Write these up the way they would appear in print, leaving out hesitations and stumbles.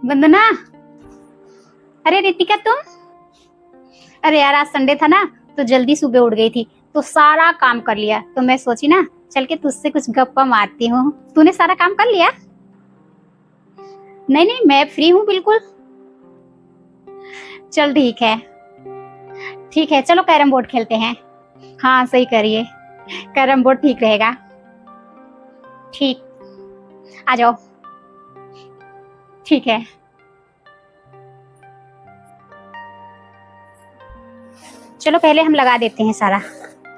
वंदना। अरे रितिका तुम। अरे यार आज संडे था ना, तो जल्दी सुबह उठ गई थी, तो सारा काम कर लिया। तो मैं सोची ना चल के तुझसे कुछ गप्पा मारती हूँ। तूने सारा काम कर लिया? नहीं नहीं, मैं फ्री हूँ बिल्कुल। चल ठीक है। ठीक है, चलो कैरम बोर्ड खेलते हैं। हाँ सही करिए, कैरम बोर्ड ठीक रहेगा। ठीक, आ जाओ। ठीक है। चलो पहले हम लगा देते हैं सारा,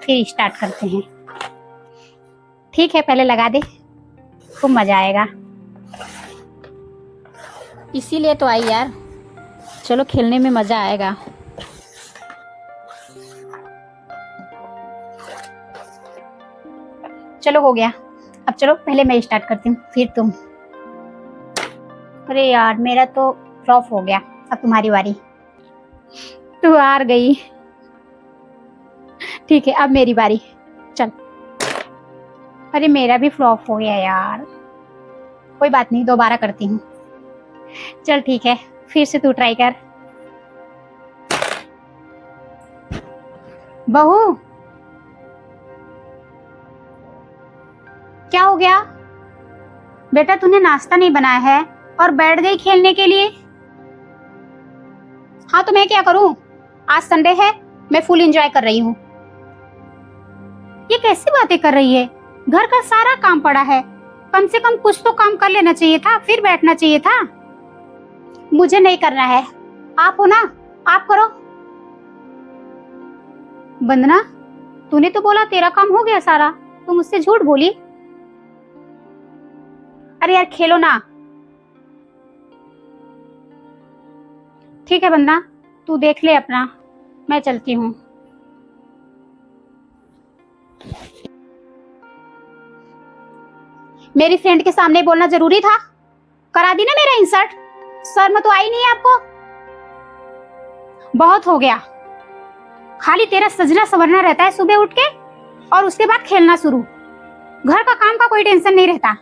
फिर स्टार्ट करते हैं। ठीक है, पहले लगा दे, खूब मजा आएगा। इसीलिए तो आई यार, चलो खेलने में मजा आएगा। चलो हो गया, अब चलो पहले मैं स्टार्ट करती हूँ फिर तुम। अरे यार मेरा तो फ्लॉप हो गया, अब तुम्हारी बारी। तू हार गई। ठीक है, अब मेरी बारी। चल। अरे मेरा भी फ्लॉप हो गया यार, कोई बात नहीं, दोबारा करती हूँ। चल ठीक है, फिर से तू ट्राई कर। बहू क्या हो गया? बेटा तूने नाश्ता नहीं बनाया है और बैठ गई खेलने के लिए। हाँ तो मैं क्या करूं, आज संडे है, मैं फुल एंजॉय कर रही हूँ। ये कैसी बातें कर रही है? घर का सारा काम पड़ा है, कम से कम कुछ तो काम कर लेना चाहिए था, फिर बैठना चाहिए था। मुझे नहीं करना है, आप हो ना, आप करो। वंदना तूने तो बोला तेरा काम हो गया सारा, तो मुझसे झूठ बोली। अरे यार खेलो ना। ठीक है वंदना, तू देख ले अपना, मैं चलती हूँ। मेरी फ्रेंड के सामने बोलना जरूरी था? करा दी ना मेरा इंसर्ट, शर्म तो आई नहीं आपको? बहुत हो गया, खाली तेरा सजना संवरना रहता है सुबह उठ के, और उसके बाद खेलना शुरू। घर का काम का कोई टेंशन नहीं रहता।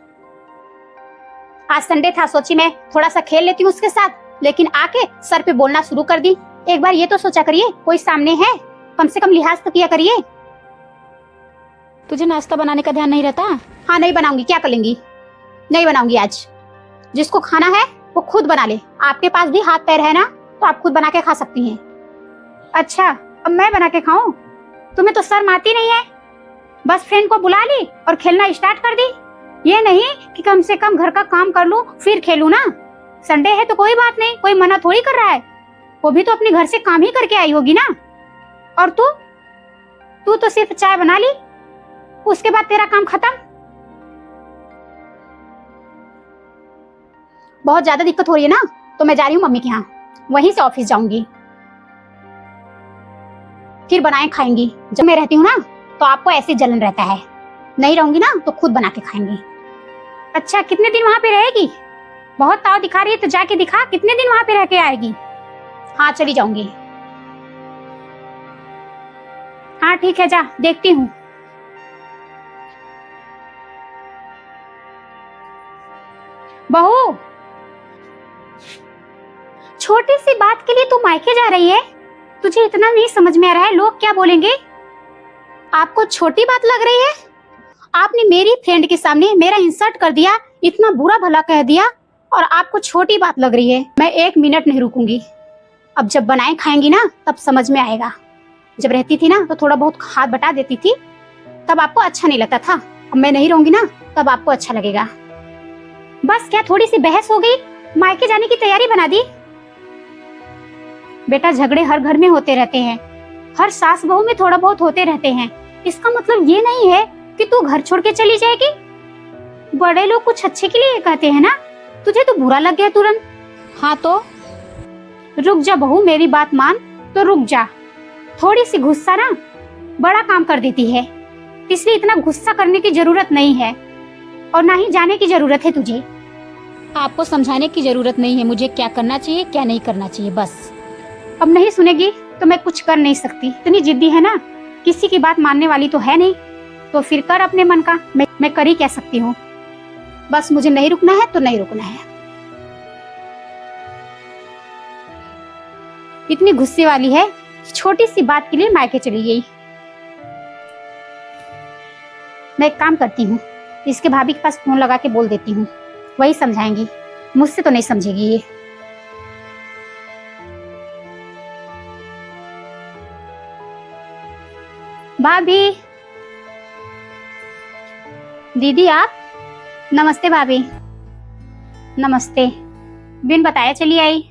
आज संडे था, सोची मैं थोड़ा सा खेल लेती हूँ उसके साथ, लेकिन आके सर पे बोलना शुरू कर दी। एक बार ये तो सोचा करिए, कोई सामने है, कम से कम लिहाज तो किया करिए। तुझे नाश्ता बनाने का ध्यान नहीं रहता? हाँ नहीं बनाऊंगी, क्या कर लेंगी? नहीं बनाऊंगी आज। जिसको खाना है वो खुद बना ले, आपके पास भी हाथ पैर है ना, तो आप खुद बना के खा सकती हैं। अच्छा अब मैं बना के खाऊं? तुम्हें तो शर्म आती नहीं है? बस फ्रेंड को बुला ली और खेलना स्टार्ट कर दी। ये नहीं कि कम से कम घर का काम कर लूं फिर खेलूं ना। संडे है तो कोई बात नहीं, कोई मना थोड़ी कर रहा है, वो भी तो अपने घर से काम ही करके आई होगी ना। और तू तो सिर्फ चाय बना ली, उसके बाद तेरा काम खत्म। बहुत ज्यादा दिक्कत हो रही है ना, तो मैं जा रही हूँ मम्मी के यहाँ, वहीं से ऑफिस जाऊंगी, फिर बनाए खाएंगी। जब मैं रहती हूँ ना तो आपको ऐसे जलन रहता है, नहीं रहूंगी ना तो खुद बना के खाएंगी। अच्छा कितने दिन वहां पे रहेगी? बहुत ताव दिखा रही है तो जाके दिखा, कितने दिन वहां पे रह के आएगी? हाँ चली जाऊंगी। हाँ ठीक है, जा देखती हूँ। बहू छोटी सी बात के लिए तू मायके जा रही है? तुझे इतना नहीं समझ में आ रहा है लोग क्या बोलेंगे? आपको छोटी बात लग रही है? आपने मेरी फ्रेंड के सामने मेरा इंसल्ट कर दिया, इतना बुरा भला कह दिया, और आपको छोटी बात लग रही है? मैं एक मिनट नहीं रुकूंगी। अब जब बनाए खाएंगी ना तब समझ में आएगा। जब रहती थी ना तो थोड़ा बहुत हाथ बटा देती थी, तब आपको अच्छा नहीं लगता था। अब मैं नहीं रहूंगी ना तब आपको अच्छा लगेगा। बस क्या थोड़ी सी बहस हो गई, मायके जाने की तैयारी बना दी। बेटा झगड़े हर घर में होते रहते हैं, हर सास बहू में थोड़ा बहुत होते रहते हैं। इसका मतलब ये नहीं है कि तू घर छोड़ के चली जाएगी। बड़े लोग कुछ अच्छे के लिए कहते हैं ना, तुझे तो बुरा लग गया तुरंत। हाँ तो रुक जा बहू, मेरी बात मान तो रुक जा। थोड़ी सी गुस्सा ना बड़ा काम कर देती है, इसलिए इतना गुस्सा करने की जरूरत नहीं है, और ना ही जाने की जरूरत है तुझे। आपको समझाने की जरूरत नहीं है मुझे क्या करना चाहिए क्या नहीं करना चाहिए। बस अब नहीं सुनेगी तो मैं कुछ कर नहीं सकती। इतनी जिद्दी है ना, किसी की बात मानने वाली तो है नहीं, तो फिर कर अपने मन का। मैं कर ही कह सकती हूँ। बस मुझे नहीं रुकना है तो नहीं रुकना है। इतनी गुस्से वाली है, छोटी सी बात के लिए मायके चली गई। मैं एक काम करती हूँ, इसके भाभी के पास फोन लगा के बोल देती हूँ, वही समझाएंगी, मुझसे तो नहीं समझेगी ये। भाभी, दीदी आप? नमस्ते भाभी। नमस्ते। बिन बताए चली आई।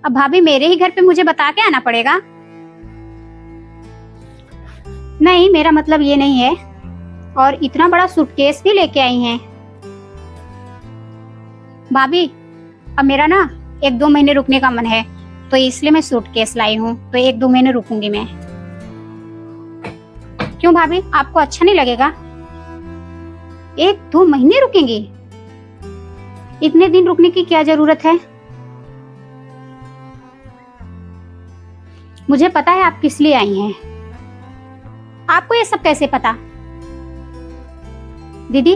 अब भाभी मेरे ही घर पे मुझे बता के आना पड़ेगा? नहीं, मेरा मतलब ये नहीं है। और इतना बड़ा सूटकेस भी लेके आई हैं। भाभी, अब मेरा ना 1-2 महीने रुकने का मन है, तो इसलिए मैं सूटकेस लाई हूँ। तो 1-2 महीने रुकूंगी मैं। क्यों भाभी, आपको अच्छा नहीं लगेगा? 1-2 महीने रुकेंगी? इतने दिन रुकने की क्या जरूरत है? मुझे पता है आप किस लिए आई हैं। आपको ये सब कैसे पता? दीदी,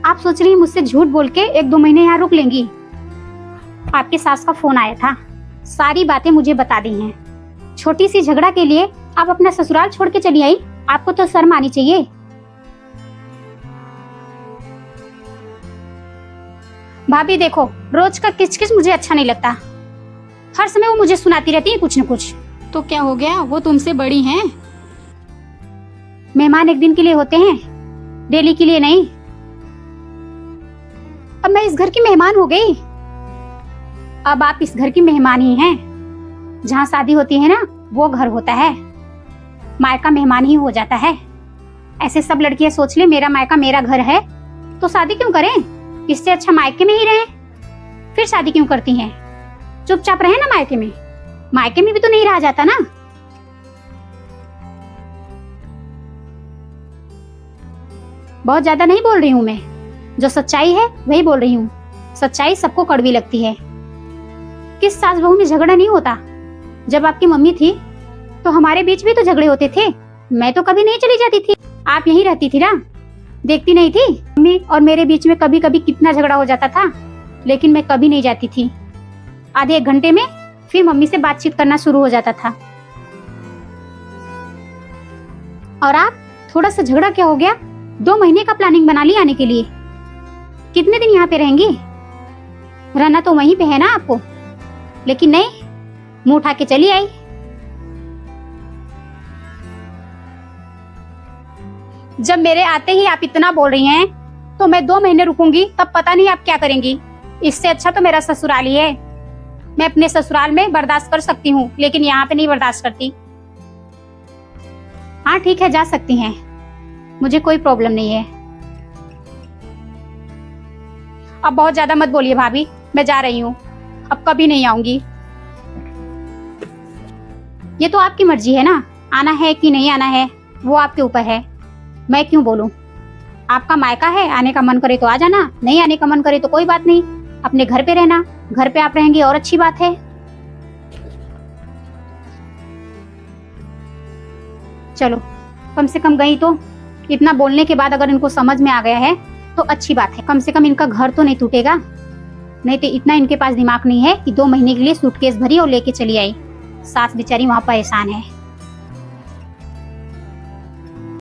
आप सोच रही हैं मुझसे झूठ बोल के 1-2 महीने यहाँ रुक लेंगी? आपके सास का फोन आया था, सारी बातें मुझे बता दी हैं। छोटी सी झगड़ा के लिए आप अपना ससुराल छोड़ के चली आई? आपको तो शर्म आनी चाहिए। भाभी देखो, रोज का किच-किच मुझे अच्छा नहीं लगता। हर समय वो मुझे सुनाती रहती है कुछ न कुछ। तो क्या हो गया, वो तुमसे बड़ी हैं? मेहमान एक दिन के लिए होते हैं, डेली के लिए नहीं। अब मैं इस घर की मेहमान हो गई। अब आप इस घर की मेहमान ही हैं। जहाँ शादी होती है ना, वो घर होता है। मायका मेहमान ही हो जाता है। ऐसे सब लड़कियां सोच ले मेरा मायका मेरा घर है, तो शादी क्यों करें? इससे अच्छा मायके में ही रहें। फिर शादी क्यों करती हैं? चुपचाप रहे ना मायके में। मायके में भी तो नहीं रहा जाता ना। बहुत ज्यादा नहीं बोल रही हूँ मैं, जो सच्चाई है वही बोल रही हूँ। सच्चाई सबको कड़वी लगती है। किस सास बहू में झगड़ा नहीं होता? जब आपकी मम्मी थी तो हमारे बीच भी तो झगड़े होते थे। मैं तो कभी नहीं चली जाती थी, आप यहीं रहती थी ना, देखती नहीं थी? मम्मी और मेरे बीच में कभी कभी कितना झगड़ा हो जाता था, लेकिन मैं कभी नहीं जाती थी। आधे 1 घंटे में फिर मम्मी से बातचीत करना शुरू हो जाता था। और आप, थोड़ा सा झगड़ा क्या हो गया? 2 महीने का प्लानिंग बना ली आने के लिए। कितने दिन यहाँ पे रहेंगी? रहना तो वहीं पे है ना आपको, लेकिन नहीं, मुंह उठा के चली आई। जब मेरे आते ही आप इतना बोल रही हैं, तो मैं 2 महीने रुकूंगी, तब पता नहीं आप क्या करेंगी। इससे अच्छा तो मेरा ससुराल ही है। मैं अपने ससुराल में बर्दाश्त कर सकती हूँ, लेकिन यहाँ पे नहीं बर्दाश्त करती। हाँ ठीक है, जा सकती हैं, मुझे कोई प्रॉब्लम नहीं है। अब बहुत ज्यादा मत बोलिए भाभी, मैं जा रही हूँ, अब कभी नहीं आऊंगी। ये तो आपकी मर्जी है ना, आना है कि नहीं आना है वो आपके ऊपर है। मैं क्यों बोलूं? आपका मायका है, आने का मन करे तो आ जाना, नहीं आने का मन करे तो कोई बात नहीं, अपने घर पे रहना। घर पे आप रहेंगे और अच्छी बात है। चलो, कम से कम गई तो। इतना बोलने के बाद अगर इनको समझ में आ गया है तो अच्छी बात है। कम से कम इनका घर तो नहीं टूटेगा। नहीं तो इतना इनके पास दिमाग नहीं है कि 2 महीने के लिए सूटकेस भरी और लेके चली आई। सास बेचारी वहां परेशान है।